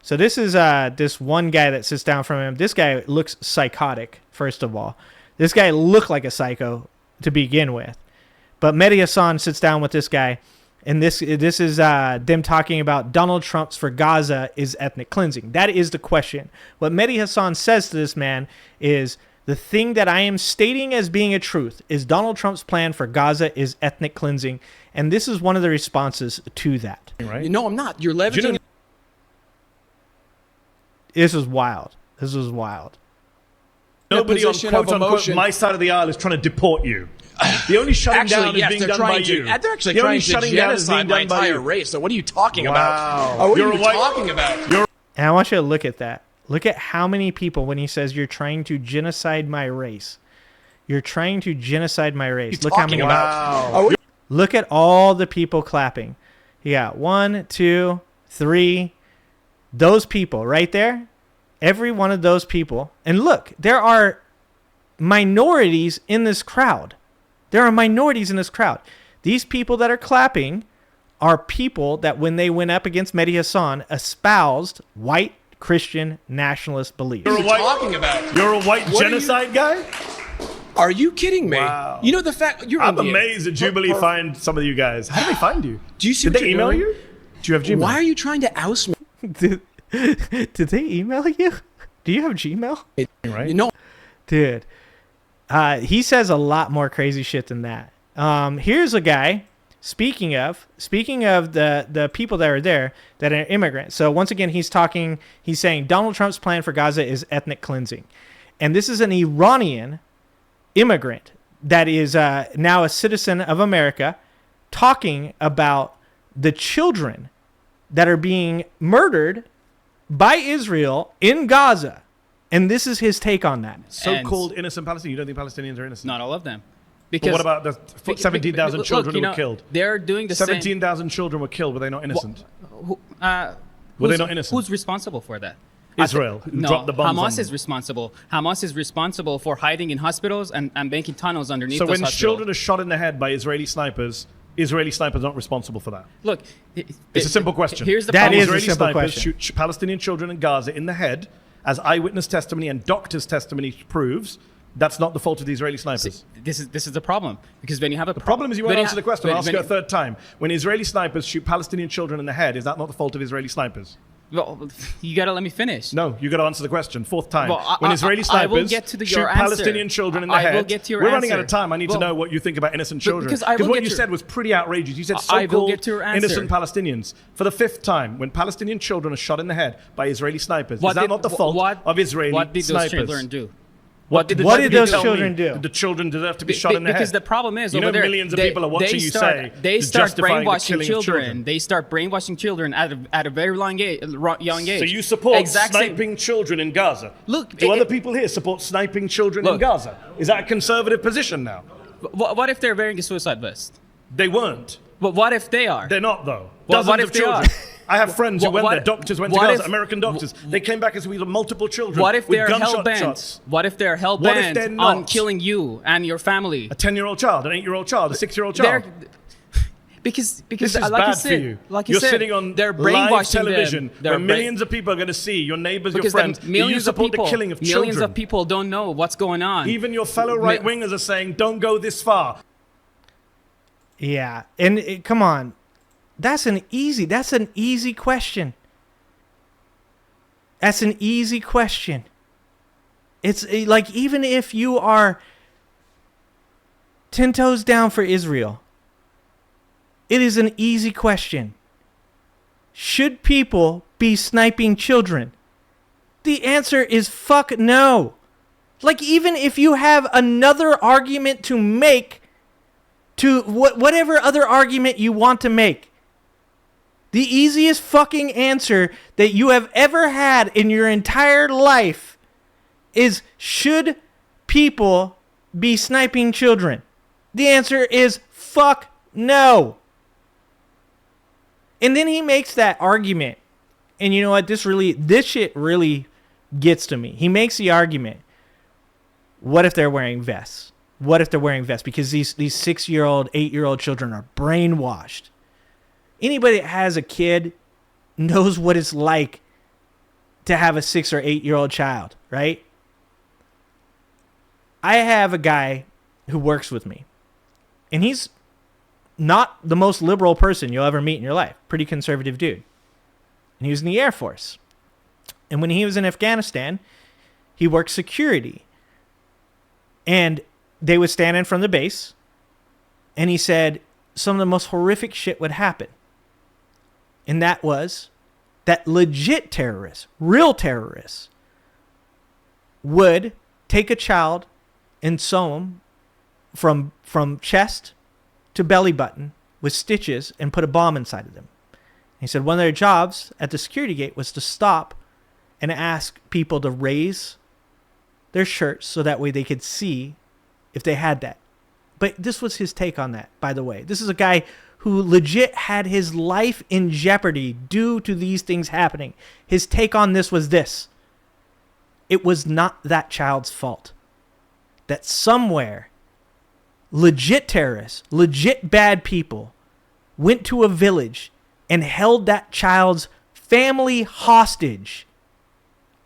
So this is this one guy that sits down from him. This guy looks psychotic, first of all. This guy looked like a psycho to begin with. But Maehdi Hasan sits down with this guy, and this is them talking about Donald Trump's for Gaza is ethnic cleansing. That is the question. What Maehdi Hasan says to this man is, the thing that I am stating as being a truth is Donald Trump's plan for Gaza is ethnic cleansing. And this is one of the responses to that. Right? No, I'm not. You're leveraging. This is wild. This is wild. Nobody on quote unquote my side of the aisle is trying to deport you. The only shutting down is being done by you. They're actually trying to genocide my entire race. So what are you talking about? Oh, what are you talking about? And I want you to look at that. Look at how many people, when he says you're trying to genocide my race. You're trying to genocide my race. Look how many. Wow. Look at all the people clapping. You got 1, 2, 3. Those people right there. Every one of those people. And look, there are minorities in this crowd. There are minorities in this crowd. These people that are clapping are people that when they went up against Maehdi Hasan espoused white Christian nationalist beliefs. You're a white genocide guy? Are you kidding me? Wow. You know the fact I'm amazed that Jubilee find some of you guys. How did they find you? Do you see? Did they email you? Do you have Gmail? Why are you trying to oust me? Did they email you? Do you have Gmail? Right? You know, dude. He says a lot more crazy shit than that. Here's a guy. Speaking of the people that are there that are immigrants. So once again, he's saying Donald Trump's plan for Gaza is ethnic cleansing. And this is an Iranian immigrant that is now a citizen of America talking about the children that are being murdered by Israel in Gaza. And this is his take on that. So-called innocent Palestinians. You don't think Palestinians are innocent? Not all of them. Because what about the 17,000 children who were killed? They're doing the 17,000 children were killed. Were they not innocent? Were they not innocent? Who's responsible for that? Israel, who dropped the bombs on Hamas them. is responsible. Hamas is responsible for hiding in hospitals and making tunnels underneath those hospitals. So when children are shot in the head by Israeli snipers are not responsible for that? Look, it's a simple question. Here's the that problem. is Israeli a simple snipers question. shoot Palestinian children in Gaza in the head, as eyewitness testimony and doctors' testimony proves. That's not the fault of the Israeli snipers. This is the problem, because when you have the problem is you won't answer the question. I'll ask you a third time. When Israeli snipers shoot Palestinian children in the head, is that not the fault of Israeli snipers? Well, you gotta let me finish. No, you gotta answer the question. Fourth time. Well, when Israeli snipers shoot Palestinian children in the head, will get to your we're running answer. out of time. I need to know what you think about innocent children. Because what you said was pretty outrageous. You said so-called innocent Palestinians. For the fifth time, when Palestinian children are shot in the head by Israeli snipers, is that not the fault of Israeli snipers? What did those children do? What did those children do? Did the children deserve to be shot in the head? Because the problem is, over there, millions of people are watching you say they start brainwashing children. They start brainwashing children at a very young age. So you support sniping children in Gaza? Look, do other people here support sniping children in Gaza? Is that a conservative position now? What if they're wearing a suicide vest? They weren't. But what if they are? They're not, though. What if of children. They are? I have friends who went there. Doctors went to Gaza. American doctors. They came back as we had multiple children. What if they're hell-bent? shots. What if they're hell-bent on killing you and your family? A 10-year-old child, an 8-year-old child, a 6-year-old child. Because this is like bad you said, for you. Like You're you said, sitting on they're live brainwashing television them. where millions of people are going to see your neighbors, your friends. Millions you support the killing of children. Millions of people don't know what's going on. Even your fellow right-wingers are saying, don't go this far. Yeah, and come on. That's an easy question. That's an easy question. It's like, even if you are 10 toes down for Israel, it is an easy question. Should people be sniping children? The answer is fuck no. Like, even if you have another argument to make, to whatever other argument you want to make, the easiest fucking answer that you have ever had in your entire life is, should people be sniping children? The answer is fuck no. And then he makes that argument. And you know what? This shit really gets to me. He makes the argument. What if they're wearing vests? What if they're wearing vests? Because these 6-year-old, 8-year-old children are brainwashed. Anybody that has a kid knows what it's like to have a 6 or 8-year-old child, right? I have a guy who works with me, and he's not the most liberal person you'll ever meet in your life. Pretty conservative dude. And he was in the Air Force. And when he was in Afghanistan, he worked security. And they would stand in front of the base, and he said some of the most horrific shit would happen. And that was that legit terrorists, real terrorists, would take a child and sew him from chest to belly button with stitches and put a bomb inside of them. He said one of their jobs at the security gate was to stop and ask people to raise their shirts so that way they could see if they had that. But this was his take on that, by the way. This is a guy who legit had his life in jeopardy due to these things happening. His take on this was this: it was not that child's fault. That somewhere, legit terrorists, legit bad people, went to a village and held that child's family hostage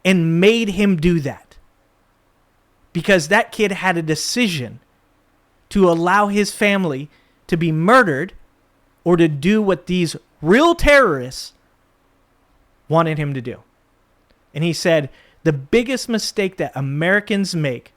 and made him do that. Because that kid had a decision to allow his family to be murdered or to do what these real terrorists wanted him to do. And he said the biggest mistake that Americans make,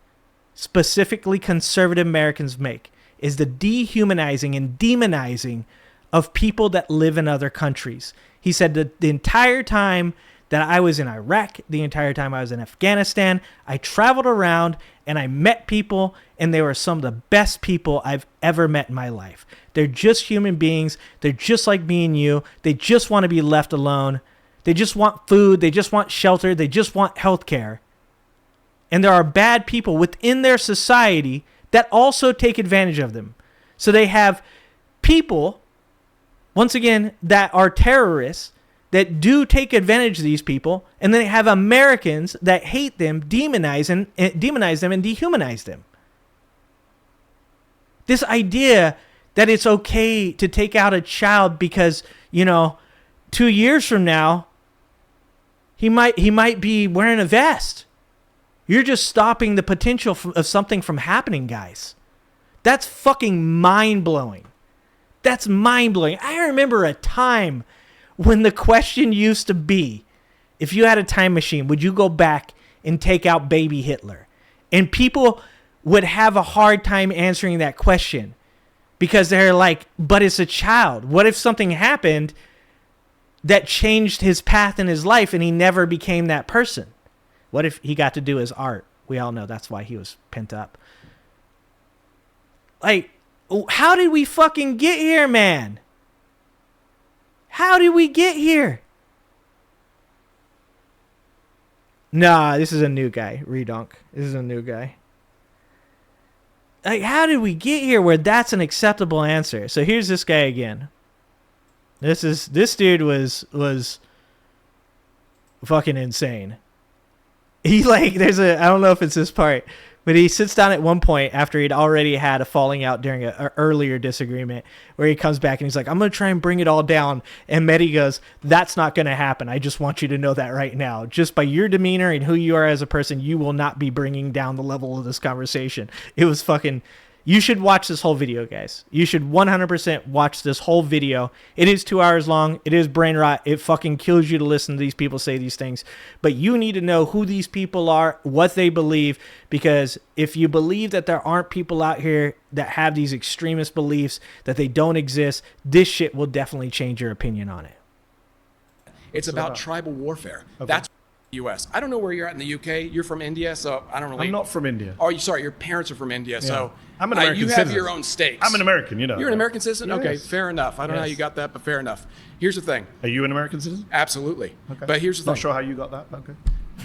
specifically conservative Americans make, is the dehumanizing and demonizing of people that live in other countries. He said that the entire time that I was in Iraq, the entire time I was in Afghanistan, I traveled around and I met people, and they were some of the best people I've ever met in my life. They're just human beings. They're just like me and you. They just want to be left alone. They just want food. They just want shelter. They just want health care. And there are bad people within their society that also take advantage of them. So they have people, once again, that are terrorists that do take advantage of these people, and then they have Americans that hate them, demonize them, and dehumanize them. This idea that it's okay to take out a child because, 2 years from now, he might be wearing a vest. You're just stopping the potential of something from happening, guys. That's fucking mind-blowing. That's mind-blowing. I remember a time when the question used to be, if you had a time machine, would you go back and take out baby Hitler? And people would have a hard time answering that question because they're like, but it's a child. What if something happened that changed his path in his life and he never became that person? What if he got to do his art? We all know that's why he was pent up. Like, how did we fucking get here, man? How did we get here? Nah, this is a new guy. Redonk. This is a new guy. Like, how did we get here where that's an acceptable answer? So here's this guy again. This dude was fucking insane. He I don't know if it's this part, but he sits down at one point after he'd already had a falling out during an earlier disagreement where he comes back and he's like, I'm going to try and bring it all down. And Mehdi goes, that's not going to happen. I just want you to know that right now. Just by your demeanor and who you are as a person, you will not be bringing down the level of this conversation. It was fucking... You should watch this whole video, guys. You should 100% watch this whole video. It is 2 hours long. It is brain rot. It fucking kills you to listen to these people say these things. But you need to know who these people are, what they believe, because if you believe that there aren't people out here that have these extremist beliefs, that they don't exist, this shit will definitely change your opinion on it. It's about tribal warfare. Okay. That's U.S. I don't know where you're at in the U.K. You're from India, so I don't really... I'm not from India. Oh, sorry, your parents are from India, so... I'm an American you citizen. have your own stakes. I'm an American, You're an American citizen? Yes. Okay, fair enough. I don't know how you got that, but fair enough. Here's the thing. Are you an American citizen? Absolutely. Okay. But here's the thing. Not sure how you got that, okay.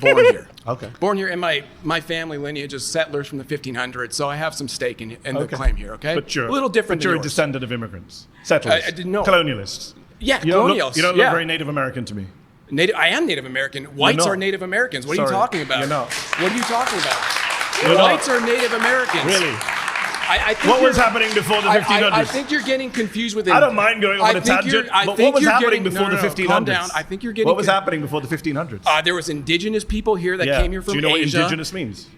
Born here. Okay. Born here, and my family lineage is settlers from the 1500s, so I have some stake in the claim here, okay? But you're a little different But you're than a yours. descendant of immigrants. Settlers. I didn't know. Colonialists. Yeah, You colonials. don't look very Native American to me. I am Native American. Whites are Native Americans. What are you talking about? You're not. What are you talking about? You're Whites not. are Native Americans. Really? I think what was happening before the 1500s? I think you're getting confused with it. I don't mind going on a tangent, but what was happening before the 1500s? Calm down. I think you're getting. What was happening before the 1500s? There was indigenous people here that came here from Asia. Do you know what indigenous means?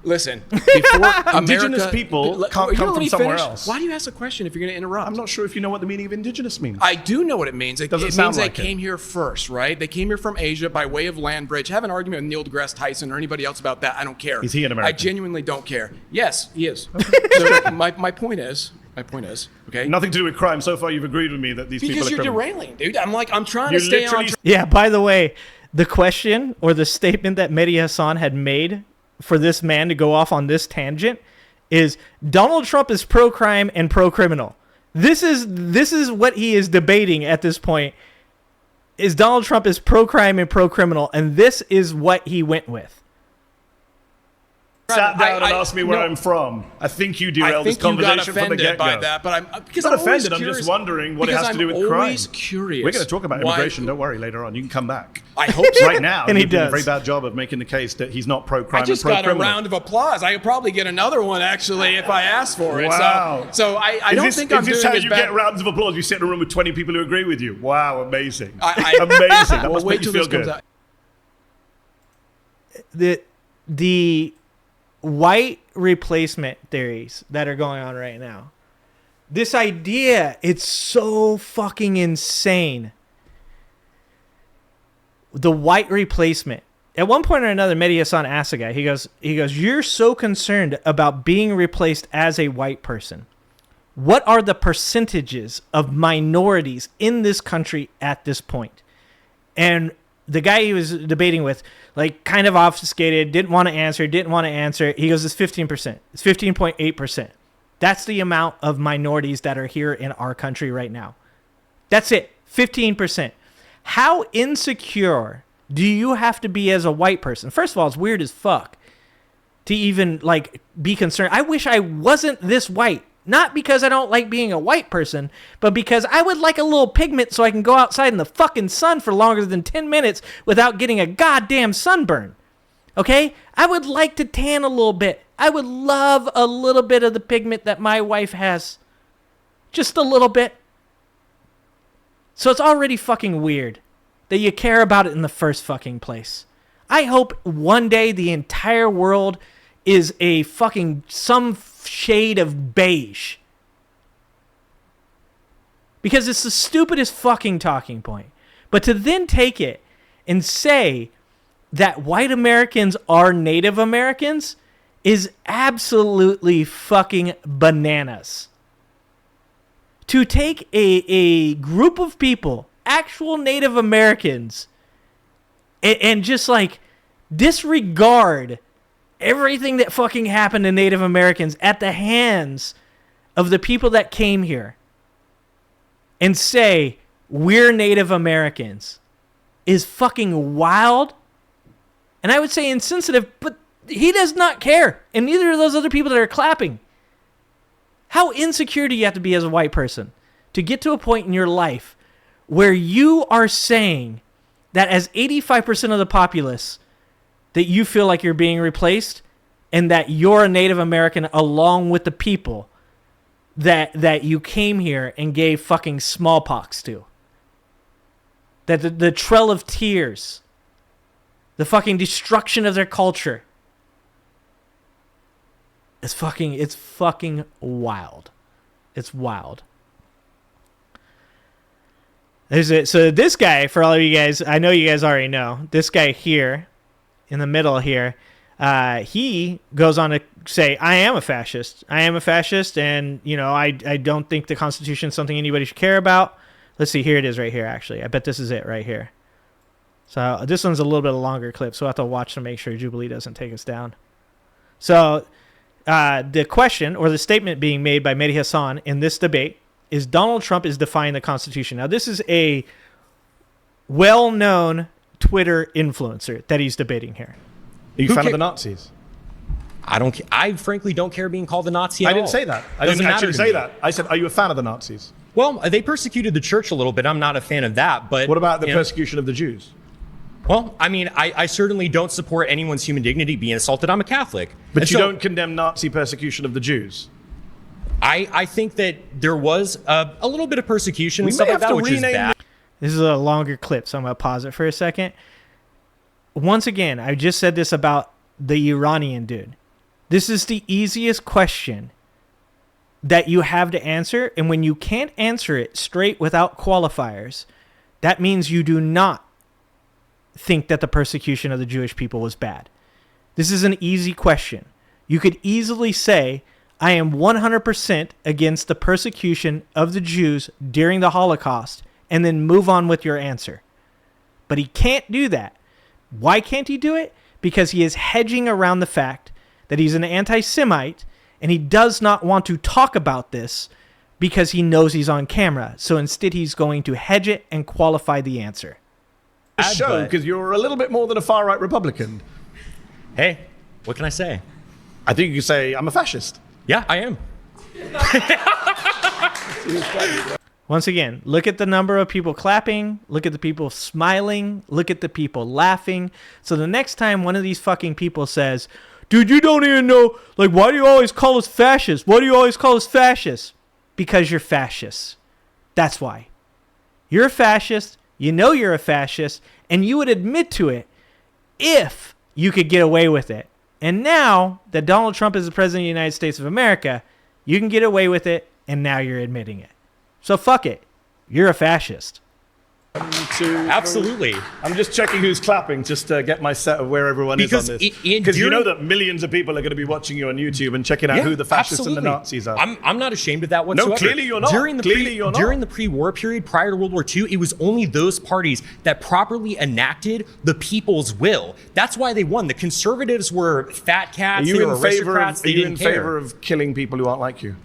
Listen, before indigenous people can't come from somewhere else. Why do you ask a question if you're going to interrupt? I'm not sure if you know what the meaning of indigenous means. I do know what it means. It means like they came here first, right? They came here from Asia by way of land bridge. Have an argument with Neil deGrasse Tyson or anybody else about that. I don't care. Is he an American? I genuinely don't care. Yes, he is. So my point is, okay? Nothing to do with crime. So far, you've agreed with me that these people are criminals. Because you're derailing, dude. I'm trying to stay on. Yeah, by the way, the question or the statement that Maehdi Hasan had made for this man to go off on this tangent is Donald Trump is pro-crime and pro-criminal. This is what he is debating at this point, is Donald Trump is pro-crime and pro-criminal, and this is what he went with. Sat down and asked me where I'm from. I think you derailed this conversation from the get-go. By that, but I'm because not I'm offended. I'm just wondering what it has to do with crime. I'm always curious. We're going to talk about immigration. Don't worry. Later on, you can come back. I hope so. Right now, and you're doing a very bad job of making the case that he's not pro-crime and pro-criminal. I just got a round of applause. I could probably get another one actually if I asked for it. Wow. So I don't think I'm doing as bad. Is this how you get rounds of applause? You sit in a room with 20 people who agree with you. Wow, amazing. Amazing. That must make you feel good. The white replacement theories that are going on right now. This idea, it's so fucking insane. The white replacement. At one point or another, Maehdi Hasan asked a guy, he goes, you're so concerned about being replaced as a white person. What are the percentages of minorities in this country at this point? And the guy he was debating with, like, kind of obfuscated, didn't want to answer. He goes, it's 15%. It's 15.8%. That's the amount of minorities that are here in our country right now. That's it. 15%. How insecure do you have to be as a white person? First of all, it's weird as fuck to even, like, be concerned. I wish I wasn't this white. Not because I don't like being a white person, but because I would like a little pigment so I can go outside in the fucking sun for longer than 10 minutes without getting a goddamn sunburn. Okay? I would like to tan a little bit. I would love a little bit of the pigment that my wife has. Just a little bit. So it's already fucking weird that you care about it in the first fucking place. I hope one day the entire world is a fucking some shade of beige. Because it's the stupidest fucking talking point. But to then take it and say that white Americans are Native Americans is absolutely fucking bananas. To take a group of people, actual Native Americans, and just like disregard everything that fucking happened to Native Americans at the hands of the people that came here and say, we're Native Americans, is fucking wild. And I would say insensitive, but he does not care. And neither of those other people that are clapping. How insecure do you have to be as a white person to get to a point in your life where you are saying that as 85% of the populace that you feel like you're being replaced and that you're a Native American along with the people that you came here and gave fucking smallpox to. That the Trail of Tears, the fucking destruction of their culture, it's fucking wild. It's wild. So this guy, for all of you guys, I know you guys already know, this guy here, in the middle here, he goes on to say, I am a fascist, and, you know, I don't think the Constitution is something anybody should care about. Let's see, here it is right here, actually. I bet this is it right here. So this one's a little bit of a longer clip, so we'll have to watch to make sure Jubilee doesn't take us down. So the question, or the statement being made by Maehdi Hasan in this debate, is Donald Trump is defying the Constitution. Now, this is a well-known Twitter influencer that he's debating here. Are you a fan of the Nazis? I frankly don't care being called a Nazi at all. I didn't say that. I didn't actually say that. I said, are you a fan of the Nazis? Well, they persecuted the church a little bit. I'm not a fan of that. But what about the persecution of the Jews? Well, I mean, I certainly don't support anyone's human dignity being assaulted. I'm a Catholic. But you don't condemn Nazi persecution of the Jews? I think that there was a little bit of persecution and We stuff may like have that, to which is rename bad. This is a longer clip, so I'm going to pause it for a second. Once again, I just said this about the Iranian dude. This is the easiest question that you have to answer, and when you can't answer it straight without qualifiers, that means you do not think that the persecution of the Jewish people was bad. This is an easy question. You could easily say, I am 100% against the persecution of the Jews during the Holocaust, and then move on with your answer. But he can't do that. Why can't he do it? Because he is hedging around the fact that he's an anti-Semite, and he does not want to talk about this because he knows he's on camera. So instead, he's going to hedge it and qualify the answer. Show, because you're a little bit more than a far-right Republican. Hey, what can I say? I think you could say, I'm a fascist. Yeah, I am. Once again, look at the number of people clapping, look at the people smiling, look at the people laughing. So the next time one of these fucking people says, dude, you don't even know, like, why do you always call us fascists? Why do you always call us fascists? Because you're fascists. That's why. You're a fascist, you know you're a fascist, and you would admit to it if you could get away with it. And now that Donald Trump is the president of the United States of America, you can get away with it, and now you're admitting it. So fuck it. You're a fascist. Absolutely. I'm just checking who's clapping just to get my set of where everyone is on this. Because you know that millions of people are going to be watching you on YouTube and checking out who the fascists and the Nazis are. I'm not ashamed of that whatsoever. No, clearly you're not. During the pre-war period, prior to World War II, it was only those parties that properly enacted the people's will. That's why they won. The conservatives were fat cats. They were aristocrats. They didn't care. Are you in favor of killing people who aren't like you?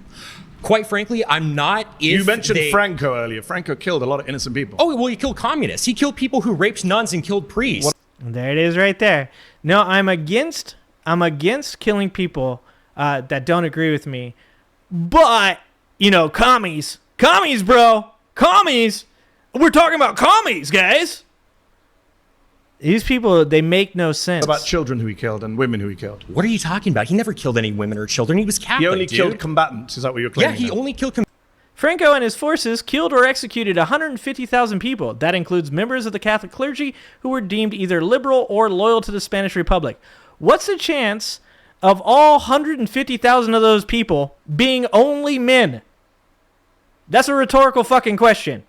Quite frankly, I'm not. You mentioned Franco earlier. Franco killed a lot of innocent people. Oh, well, he killed communists. He killed people who raped nuns and killed priests. There it is right there. No, I'm against killing people that don't agree with me. But, you know, commies, bro. Commies. We're talking about commies, guys. These people, they make no sense. About children who he killed and women who he killed. What are you talking about? He never killed any women or children. He was Catholic, He only killed combatants. Is that what you're claiming? Yeah, he only killed Franco and his forces killed or executed 150,000 people. That includes members of the Catholic clergy who were deemed either liberal or loyal to the Spanish Republic. What's the chance of all 150,000 of those people being only men? That's a rhetorical fucking question.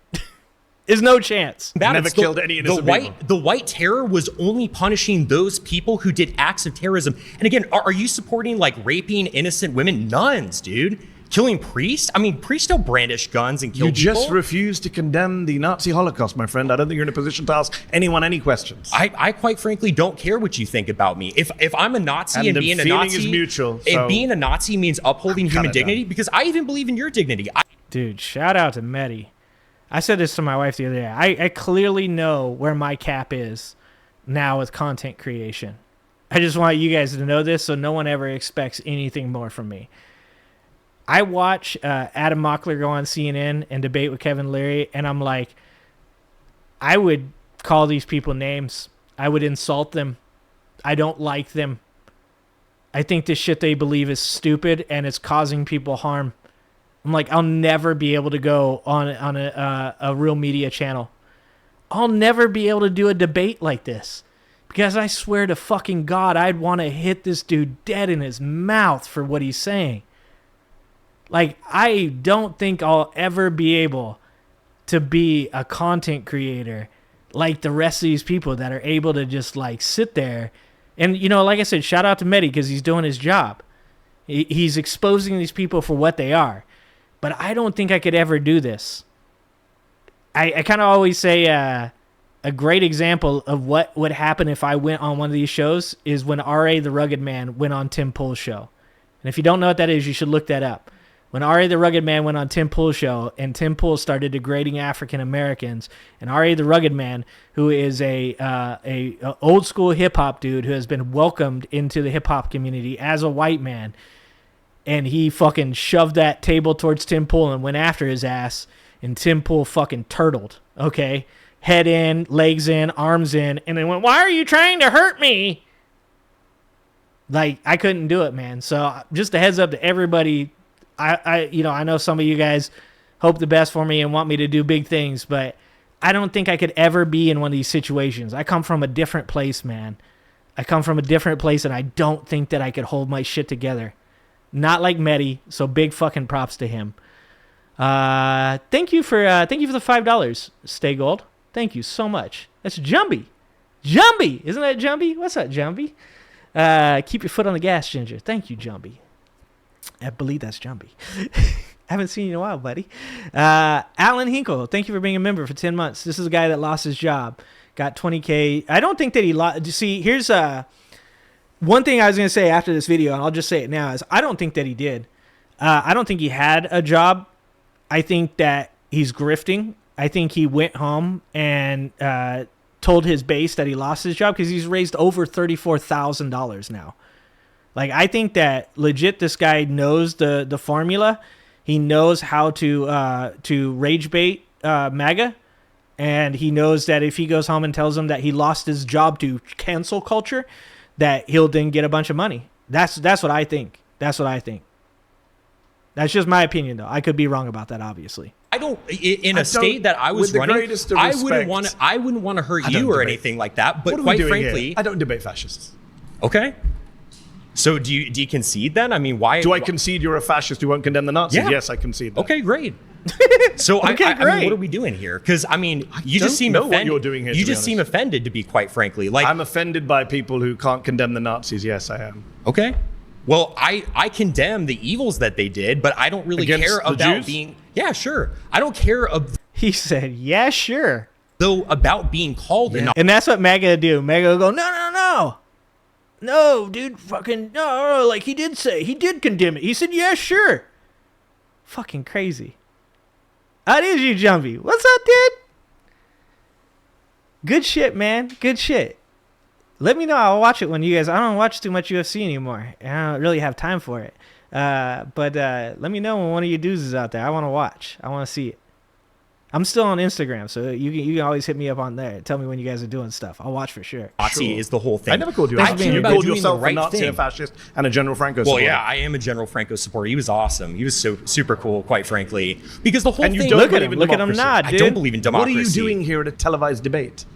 Is no chance. Never killed any innocent people. The White Terror was only punishing those people who did acts of terrorism. And again, are you supporting like raping innocent women? Nuns, dude. Killing priests? I mean, priests don't brandish guns and kill people. You just refuse to condemn the Nazi Holocaust, my friend. I don't think you're in a position to ask anyone any questions. I quite frankly don't care what you think about me. If I'm a Nazi and being a Nazi is mutual, and being a Nazi means upholding human dignity, because I even believe in your dignity. Dude, shout out to Mehdi. I said this to my wife the other day. I clearly know where my cap is now with content creation. I just want you guys to know this so no one ever expects anything more from me. I watch Adam Mockler go on CNN and debate with Kevin Leary, and I'm like, I would call these people names. I would insult them. I don't like them. I think this shit they believe is stupid and it's causing people harm. I'm like, I'll never be able to go on a real media channel. I'll never be able to do a debate like this. Because I swear to fucking God, I'd want to hit this dude dead in his mouth for what he's saying. Like, I don't think I'll ever be able to be a content creator like the rest of these people that are able to just, like, sit there. And, you know, like I said, shout out to Mehdi because he's doing his job. He's exposing these people for what they are. But I don't think I could ever do this. I kind of always say a great example of what would happen if I went on one of these shows is when R.A. the Rugged Man went on Tim Pool's show. And if you don't know what that is, you should look that up. When R.A. the Rugged Man went on Tim Pool's show and Tim Pool started degrading African Americans, and R.A. the Rugged Man, who is a old school hip hop dude who has been welcomed into the hip hop community as a white man, and he fucking shoved that table towards Tim Pool and went after his ass, and Tim Pool fucking turtled, okay? Head in, legs in, arms in, and then went, "Why are you trying to hurt me?" Like, I couldn't do it, man. So just a heads up to everybody I know some of you guys hope the best for me and want me to do big things, but I don't think I could ever be in one of these situations. I come from a different place, man. I come from a different place, and I don't think that I could hold my shit together. Not like Mehdi, so big fucking props to him. Thank you for the $5, Stay Gold. Thank you so much. That's Jumbie. Jumbie! Isn't that Jumbie? What's up, Jumbie? Keep your foot on the gas, Ginger. Thank you, Jumbie. I believe that's Jumbie. Haven't seen you in a while, buddy. Alan Hinkle, thank you for being a member for 10 months. This is a guy that lost his job. Got 20K. I don't think that he lost. See, here's one thing I was going to say after this video, and I'll just say it now, is I don't think that he did. I don't think he had a job. I think that he's grifting. I think he went home and told his base that he lost his job because he's raised over $34,000 now. Like, I think that legit this guy knows the formula. He knows how to rage bait MAGA, and he knows that if he goes home and tells them that he lost his job to cancel culture, that he'll then get a bunch of money. That's what I think. That's what I think. That's just my opinion, though. I could be wrong about that, obviously. I don't. In a state that I was running, I wouldn't want to hurt you or anything like that. But quite frankly, I don't debate fascists. Okay. So do you concede then? I mean, why? Do I concede you're a fascist who won't condemn the Nazis? Yeah. Yes, I concede that. Okay, great. So I mean, what are we doing here? Because I mean, you just seem offended. What you're doing here, you just seem offended, to be quite frankly. Like, I'm offended by people who can't condemn the Nazis. Yes, I am. Okay. Well, I condemn the evils that they did, but I don't really care about Jews? being. Yeah, sure. I don't care He said, "Yeah, sure." though about being called and that's what MAGA do. MAGA will go, no, dude, fucking no. Like he did condemn it. He said, "Yeah, sure." Fucking crazy. That is you, Jumbie. What's up, dude? Good shit, man. Good shit. Let me know. I'll watch it when you guys. I don't watch too much UFC anymore. I don't really have time for it. But let me know when one of you dudes is out there. I want to watch. I want to see it. I'm still on Instagram, so you can always hit me up on there. Tell me when you guys are doing stuff. I'll watch for sure. Nazi is the whole thing. I never called you a fascist. You called yourself a Nazi, a fascist, and a General Franco supporter. Well, yeah, I am a General Franco supporter. He was awesome. He was so super cool, quite frankly. Because the whole and thing. You don't believe in look at him nod, dude. I don't believe in democracy. What are you doing here at a televised debate?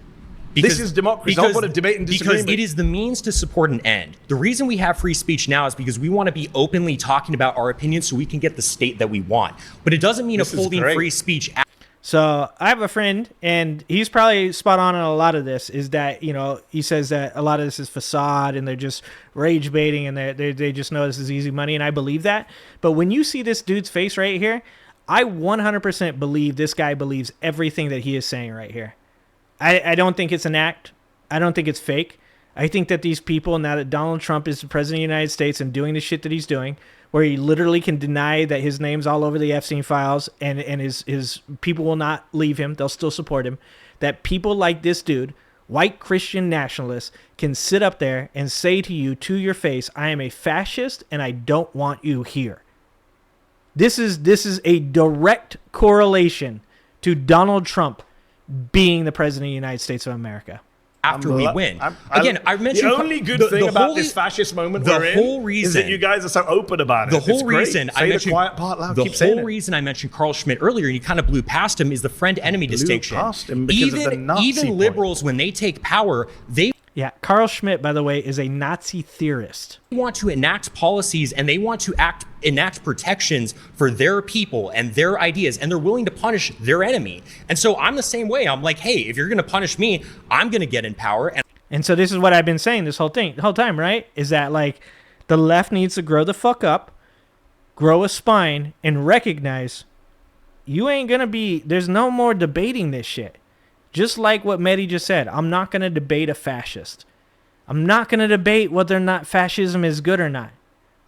Because, this is democracy. Not what a debate and disagreement. Because it is the means to support an end. The reason we have free speech now is because we want to be openly talking about our opinions so we can get the state that we want. But it doesn't mean upholding free speech. So I have a friend, and he's probably spot on a lot of this, is that, you know, he says that a lot of this is facade and they're just rage baiting and they just know this is easy money, and I believe that. But when you see this dude's face right here, I 100% believe this guy believes everything that he is saying right here. I don't think it's an act. I don't think it's fake. I think that these people, now that Donald Trump is the president of the United States and doing the shit that he's doing, where he literally can deny that his name's all over the Epstein files and his people will not leave him. They'll still support him. That people like this dude, white Christian nationalists, can sit up there and say to you to your face, I am a fascist and I don't want you here. This is a direct correlation to Donald Trump being the president of the United States of America. After we win. I mentioned the only good thing about this fascist moment we're in is that you guys are so open about it. The whole reason I mentioned the quiet part loud. The whole reason I mentioned Carl Schmitt earlier, and you kind of blew past him, is the friend-enemy distinction. Past him because of the Nazi even liberals, when they take power, they Carl Schmitt, by the way, is a Nazi theorist. Want to enact policies and they want to enact protections for their people and their ideas, and they're willing to punish their enemy. And so I'm the same way. I'm like, hey, if you're going to punish me, I'm going to get in power. And so this is what I've been saying the whole time, right? Is that like the left needs to grow the fuck up, grow a spine, and recognize you ain't going to be, there's no more debating this shit. Just like what Mehdi just said, I'm not going to debate a fascist. I'm not going to debate whether or not fascism is good or not.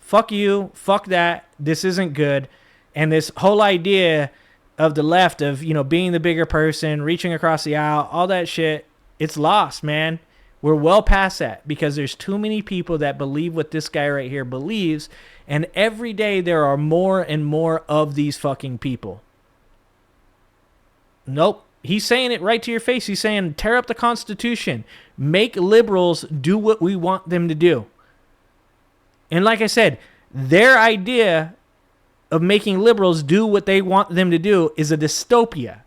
Fuck you. Fuck that. This isn't good. And this whole idea of the left of, you know, being the bigger person, reaching across the aisle, all that shit, it's lost, man. We're well past that because there's too many people that believe what this guy right here believes. And every day there are more and more of these fucking people. Nope. He's saying it right to your face. He's saying, tear up the Constitution. Make liberals do what we want them to do. And like I said, their idea of making liberals do what they want them to do is a dystopia.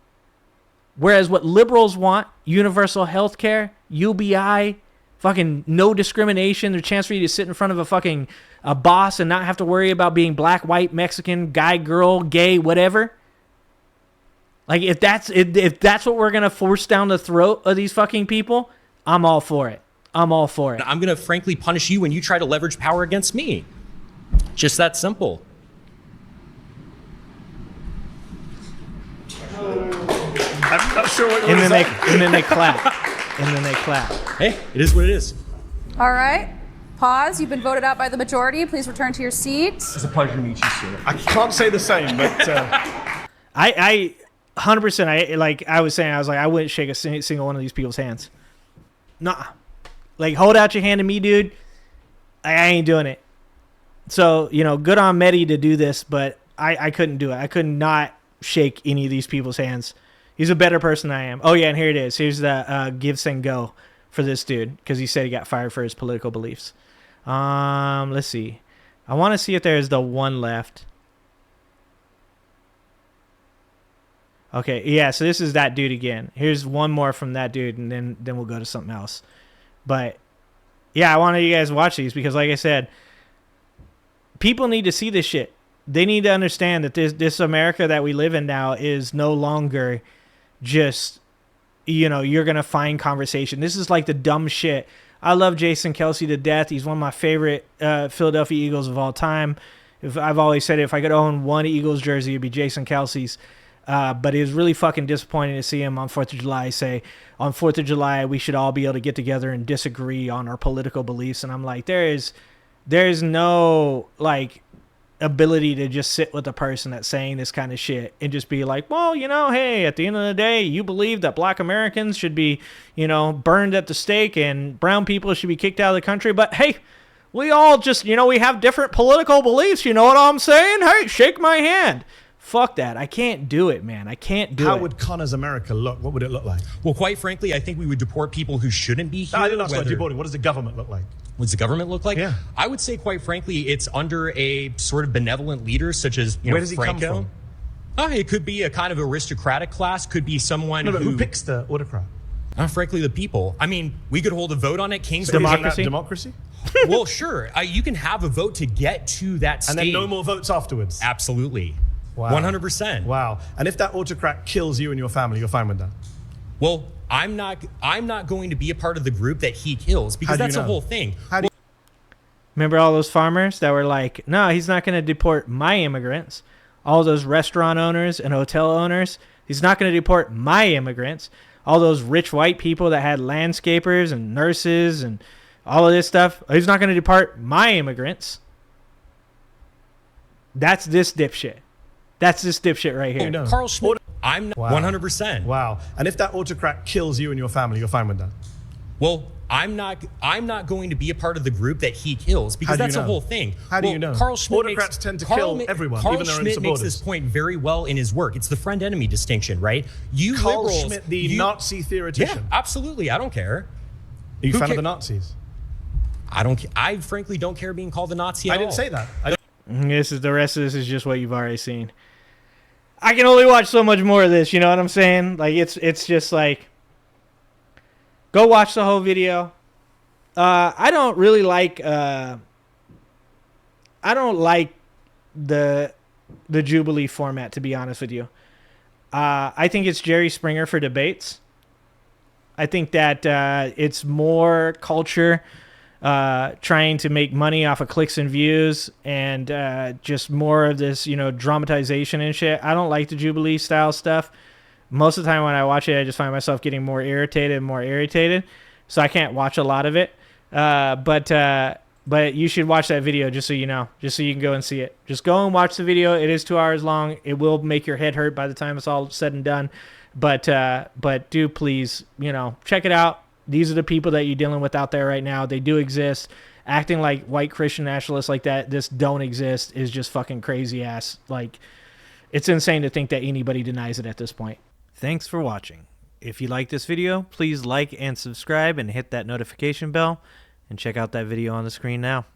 Whereas what liberals want, universal health care, UBI, fucking no discrimination, the chance for you to sit in front of a boss and not have to worry about being black, white, Mexican, guy, girl, gay, whatever. Like, if that's what we're going to force down the throat of these fucking people, I'm all for it. I'm all for it. I'm going to frankly punish you when you try to leverage power against me. Just that simple. I'm not sure what and then they clap. And then they clap. Hey, it is what it is. All right. Pause. You've been voted out by the majority. Please return to your seats. It's a pleasure to meet you, sir. I can't say the same, but I 100%. I was saying, I wouldn't shake a single one of these people's hands. Nah. Like, hold out your hand to me, dude. I ain't doing it. So, good on Mehdi to do this, but I couldn't do it. I could not shake any of these people's hands. He's a better person than I am. Oh, yeah, and here it is. Here's the give, send, go for this dude because he said he got fired for his political beliefs. Let's see. I want to see if there's the one left. Okay, yeah, so this is that dude again. Here's one more from that dude, and then we'll go to something else. But, yeah, I wanted you guys to watch these because, like I said, people need to see this shit. They need to understand that this America that we live in now is no longer just, you're going to find conversation. This is like the dumb shit. I love Jason Kelce to death. He's one of my favorite Philadelphia Eagles of all time. I've always said if I could own one Eagles jersey, it'd be Jason Kelce's. But it was really fucking disappointing to see him on 4th of July say, on 4th of July, we should all be able to get together and disagree on our political beliefs. And I'm like, there's no, ability to just sit with a person that's saying this kind of shit and just be like, well, hey, at the end of the day, you believe that black Americans should be, burned at the stake and brown people should be kicked out of the country. But hey, we all just, we have different political beliefs. You know what I'm saying? Hey, shake my hand. Fuck that. I can't do it, man. I can't do it. How would Connor's America look? What would it look like? Well, quite frankly, I think we would deport people who shouldn't be here. I didn't ask about deporting. What does the government look like? What does the government look like? Yeah. I would say, quite frankly, it's under a sort of benevolent leader such as Where does he Franco. come from? It could be a kind of aristocratic class. Could be someone who picks the autocrat? Frankly, the people. I mean, we could hold a vote on it. King's Democracy? Well, sure. You can have a vote to get to that stage. And then no more votes afterwards? Absolutely. Wow. 100%. Wow. And if that autocrat kills you and your family, you're fine with that? Well, I'm not going to be a part of the group that he kills because that's the whole thing. Remember all those farmers that were like, no, he's not going to deport my immigrants. All those restaurant owners and hotel owners, he's not going to deport my immigrants. All those rich white people that had landscapers and nurses and all of this stuff, he's not going to deport my immigrants. That's this dipshit. That's this dipshit right here. No. Carl Schmitt, I'm not 100%. Wow. And if that autocrat kills you and your family, you're fine with that? Well, I'm not going to be a part of the group that he kills because that's the whole thing. How do you know? Carl Schmitt Autocrats tend to kill everyone, Carl even their own Schmitt supporters. makes this point very well in his work. It's the friend-enemy distinction, right? Carl Schmitt, the Nazi theoretician. Yeah, absolutely. I don't care. Are you a fan of the Nazis? I frankly don't care being called a Nazi at all. I didn't say that. The rest of this is just what you've already seen. I can only watch so much more of this, you know what I'm saying? Like, it's just like, go watch the whole video. I don't really like, I don't like the Jubilee format, to be honest with you. I think it's Jerry Springer for debates. I think that it's more culture, trying to make money off of clicks and views and just more of this, dramatization and shit. I don't like the Jubilee style stuff. Most of the time when I watch it, I just find myself getting more irritated and more irritated. So I can't watch a lot of it. But you should watch that video just so you know, just so you can go and see it. Just go and watch the video. It is 2 hours long. It will make your head hurt by the time it's all said and done. But do please, check it out. These are the people that you're dealing with out there right now. They do exist. Acting like white Christian nationalists like that, this don't exist, is just fucking crazy ass. Like, it's insane to think that anybody denies it at this point. Thanks for watching. If you like this video, please like and subscribe and hit that notification bell. And check out that video on the screen now.